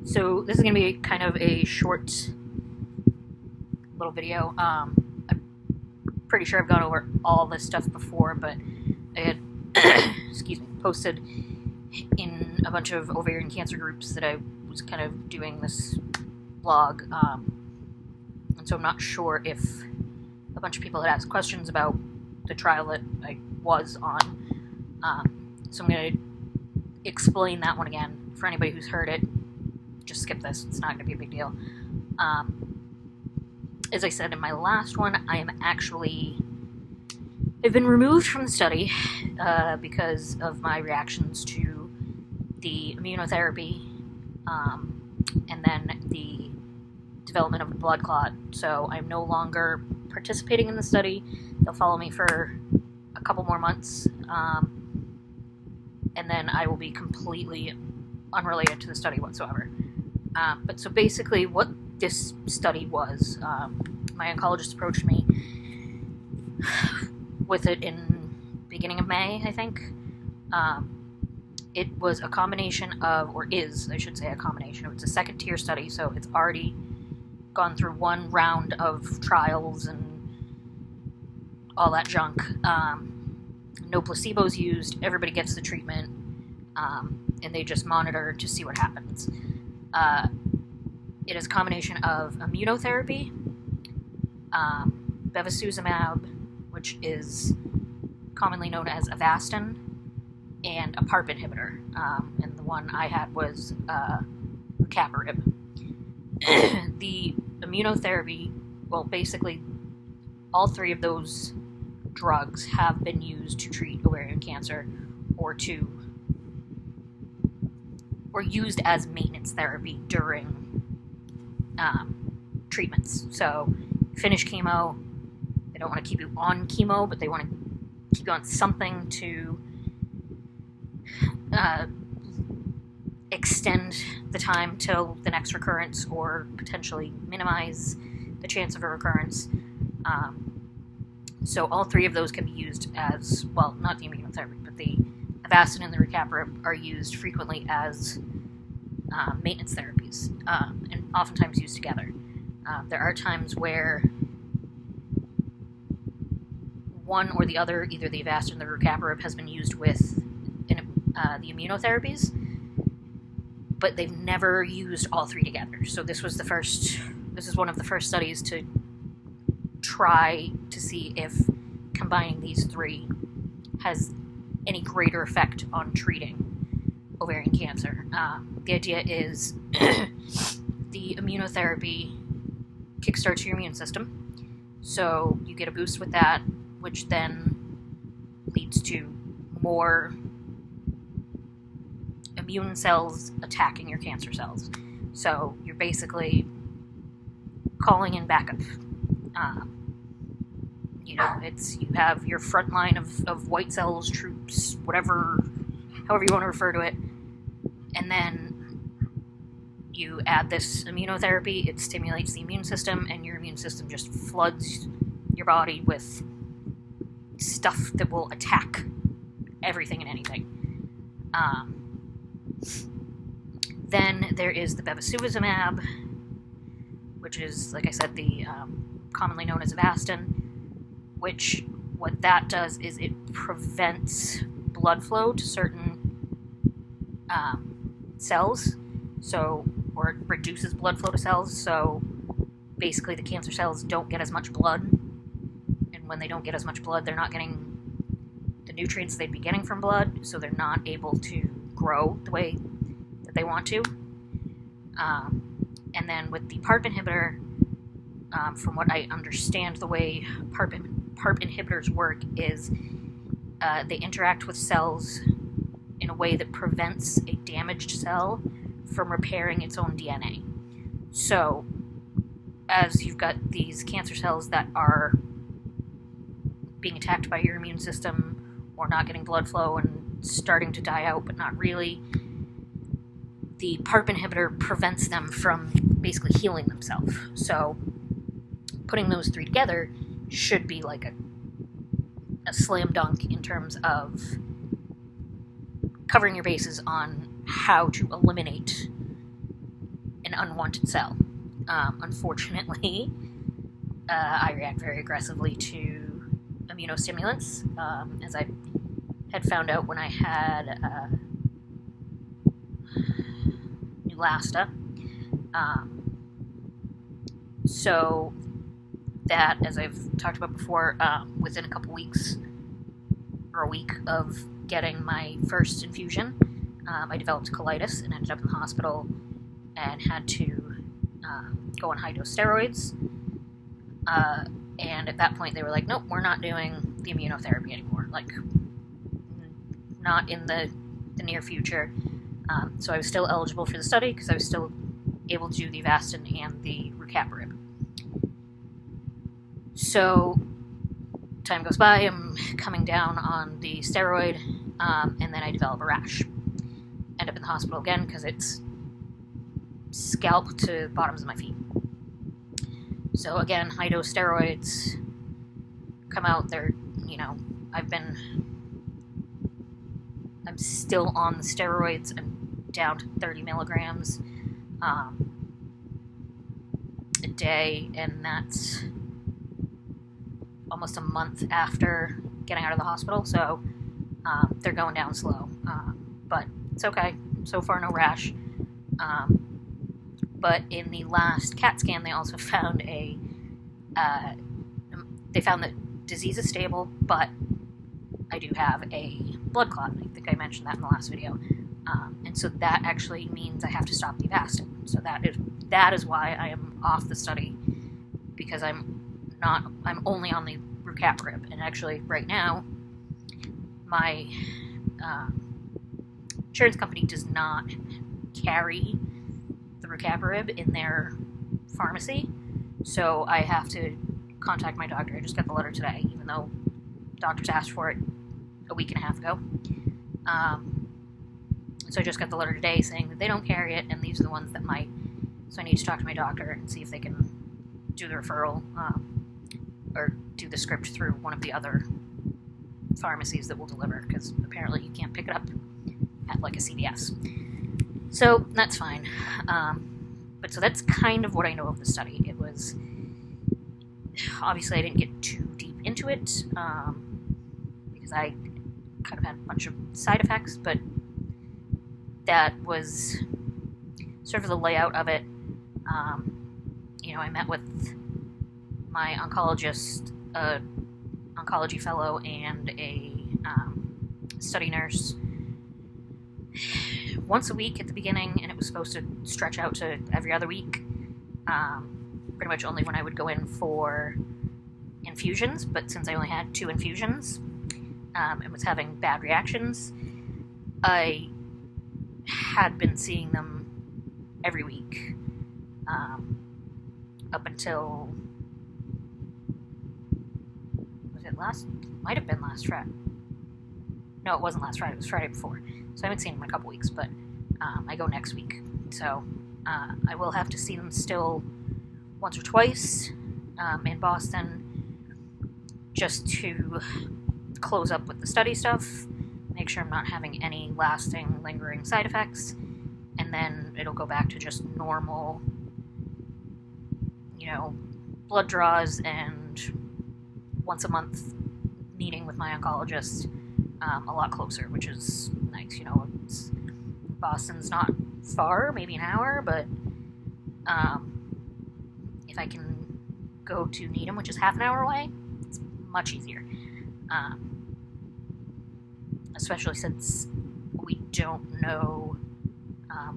So this is going to be kind of a short little video. I'm pretty sure I've gone over all this stuff before, but I had posted in a bunch of ovarian cancer groups that I was kind of doing this vlog, and so I'm not sure if a bunch of people had asked questions about the trial that I was on, so I'm going to explain that one again. For anybody who's heard it, just skip this, it's not going to be a big deal. As I said in my last one, I've been removed from the study because of my reactions to the immunotherapy, and then the development of a blood clot. So I'm no longer participating in the study. They'll follow me for a couple more months, and then I will be completely unrelated to the study whatsoever. But so basically what this study was, my oncologist approached me with it in beginning of May, I think. It was a combination of, or is, I should say, a combination of, it's a second tier study, so it's already gone through one round of trials and all that junk. No placebos used, everybody gets the treatment, and they just monitor to see what happens. It is a combination of immunotherapy, bevacizumab, which is commonly known as Avastin, and a PARP inhibitor. And the one I had was rucaparib. The immunotherapy, well, basically, all three of those drugs have been used to treat ovarian cancer or used as maintenance therapy during treatments. So, finish chemo, they don't want to keep you on chemo, but they want to keep you on something to extend the time till the next recurrence or potentially minimize the chance of a recurrence. So all three of those can be used as, well, not the immunotherapy, but the Avastin and the rucaparib are used frequently as maintenance therapies, and oftentimes used together. There are times where one or the other, either the Avastin or the rucaparib, has been used with the immunotherapies, but they've never used all three together. So this is one of the first studies to try to see if combining these three has any greater effect on treating ovarian cancer. The idea is the immunotherapy kickstarts your immune system, so you get a boost with that, which then leads to more immune cells attacking your cancer cells. So you're basically calling in backup. You have your front line of white cells, troops, however you want to refer to it, and then you add this immunotherapy, it stimulates the immune system, and your immune system just floods your body with stuff that will attack everything and anything. Then there is the bevacizumab, which is, like I said, the commonly known as Avastin, which what that does is it prevents blood flow to certain cells, or it reduces blood flow to cells, so basically the cancer cells don't get as much blood, and when they don't get as much blood, they're not getting the nutrients they'd be getting from blood, so they're not able to grow the way that they want to. And then with the PARP inhibitor, from what I understand, the way PARP inhibitors work is they interact with cells in a way that prevents a damaged cell from repairing its own DNA. So, as you've got these cancer cells that are being attacked by your immune system or not getting blood flow and starting to die out, but not really, the PARP inhibitor prevents them from basically healing themselves. So, putting those three together should be like a slam dunk in terms of covering your bases on how to eliminate an unwanted cell. Unfortunately, I react very aggressively to immunostimulants, as I had found out when I had Neulasta. So that, as I've talked about before, within a couple weeks or a week of getting my first infusion, I developed colitis and ended up in the hospital and had to go on high-dose steroids. And at that point, they were like, nope, we're not doing the immunotherapy anymore. Like, not in the near future. So I was still eligible for the study because I was still able to do the Avastin and the rucaparib. So time goes by, I'm coming down on the steroid, and then I develop a rash. End up in the hospital again because it's scalp to bottoms of my feet. So again, high-dose steroids come out. They're, I'm still on the steroids. I'm down to 30 milligrams a day, and that's almost a month after getting out of the hospital, so they're going down slow. But it's okay. So far, no rash. But in the last CAT scan, they also found they found that disease is stable, but I do have a blood clot. I think I mentioned that in the last video. And so that actually means I have to stop the Avastin. So that is why I am off the study, because I'm only on the rucaparib. And actually, right now, my insurance company does not carry the rucaparib in their pharmacy, so I have to contact my doctor. I just got the letter today, even though doctors asked for it a week and a half ago. So I just got the letter today saying that they don't carry it, and these are the ones that might. So I need to talk to my doctor and see if they can do the referral or do the script through one of the other pharmacies that will deliver, because apparently you can't pick it up at like a CVS. So that's fine. But so that's kind of what I know of the study. It was, obviously I didn't get too deep into it, because I kind of had a bunch of side effects, but that was sort of the layout of it. I met with my oncologist, oncology fellow, and a study nurse once a week at the beginning, and it was supposed to stretch out to every other week, pretty much only when I would go in for infusions. But since I only had 2 infusions and was having bad reactions, I had been seeing them every week up until, might have been last Friday. No, it wasn't last Friday, it was Friday before. So I haven't seen them in a couple weeks, but I go next week. So I will have to see them still once or twice in Boston, just to close up with the study stuff, make sure I'm not having any lasting, lingering side effects, and then it'll go back to just normal, blood draws and once a month meeting with my oncologist, a lot closer, which is nice. Boston's not far, maybe an hour, but if I can go to Needham, which is half an hour away, it's much easier. Especially since we don't know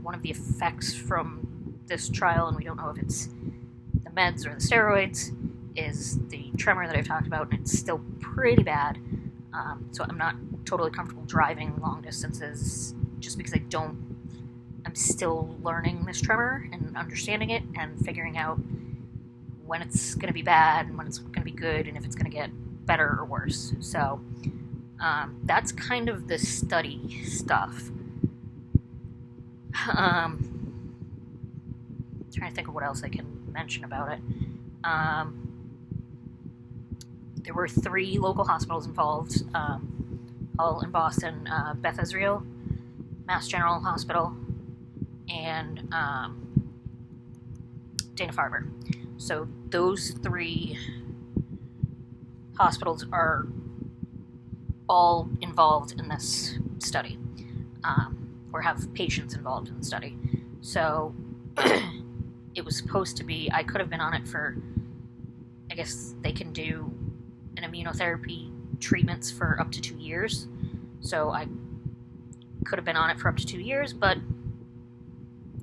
one of the effects from this trial, and we don't know if it's the meds or the steroids, is the tremor that I've talked about, and it's still pretty bad. So I'm not totally comfortable driving long distances just because I'm still learning this tremor and understanding it and figuring out when it's going to be bad and when it's going to be good and if it's going to get better or worse. So that's kind of the study stuff. Trying to think of what else I can mention about it. There were 3 local hospitals involved, all in Boston: Beth Israel, Mass General Hospital, and Dana-Farber. So those 3 hospitals are all involved in this study, or have patients involved in the study. So it was supposed to be, I could have been on it for, I guess they can do an immunotherapy treatments for up to 2 years. So I could have been on it for up to 2 years, but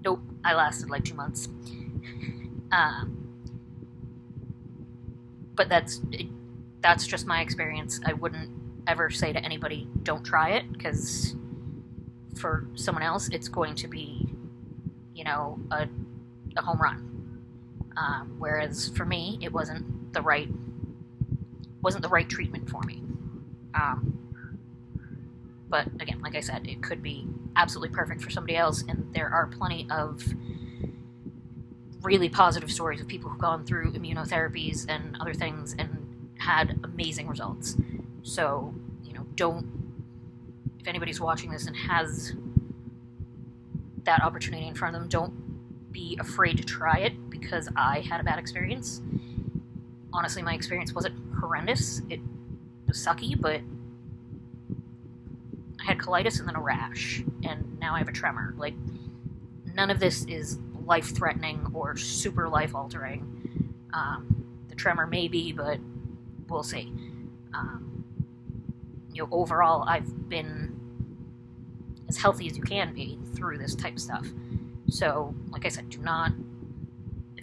nope, I lasted like 2 months. But that's just my experience. I wouldn't ever say to anybody, don't try it, because for someone else, it's going to be, a home run. Whereas for me, it wasn't the right treatment for me. But again, like I said, it could be absolutely perfect for somebody else, and there are plenty of really positive stories of people who've gone through immunotherapies and other things and had amazing results. So, if anybody's watching this and has that opportunity in front of them, don't be afraid to try it, because I had a bad experience. Honestly, my experience wasn't horrendous. It was sucky, but I had colitis and then a rash, and now I have a tremor. Like, none of this is life-threatening or super life-altering. The tremor may be, but we'll see. Overall, I've been as healthy as you can be through this type of stuff. So, like I said, if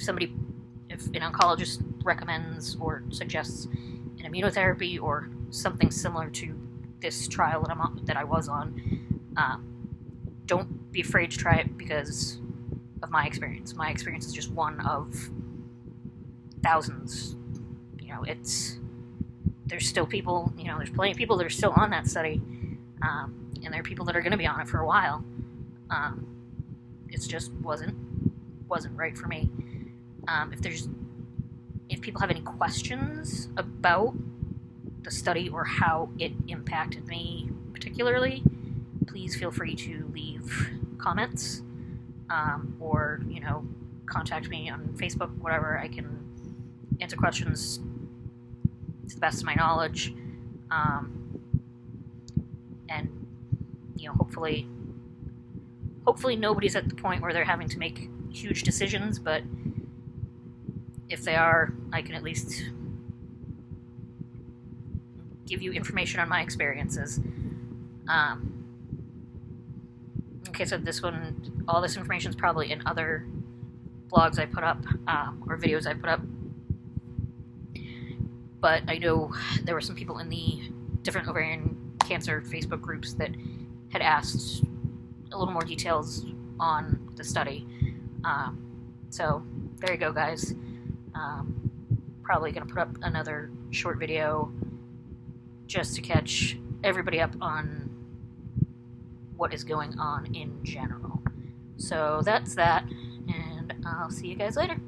an oncologist recommends or suggests an immunotherapy or something similar to this trial that I was on, don't be afraid to try it because of my experience. My experience is just one of thousands. There's still people, there's plenty of people that are still on that study, and there are people that are going to be on it for a while. It just wasn't right for me. If people have any questions about the study or how it impacted me particularly, please feel free to leave comments, or contact me on Facebook, whatever. I can answer questions to the best of my knowledge, and hopefully nobody's at the point where they're having to make huge decisions, but if they are, I can at least give you information on my experiences. Okay, so all this information is probably in other blogs I put up, or videos I put up. But I know there were some people in the different ovarian cancer Facebook groups that had asked a little more details on the study. So there you go, guys. Probably going to put up another short video just to catch everybody up on what is going on in general. So that's that, and I'll see you guys later.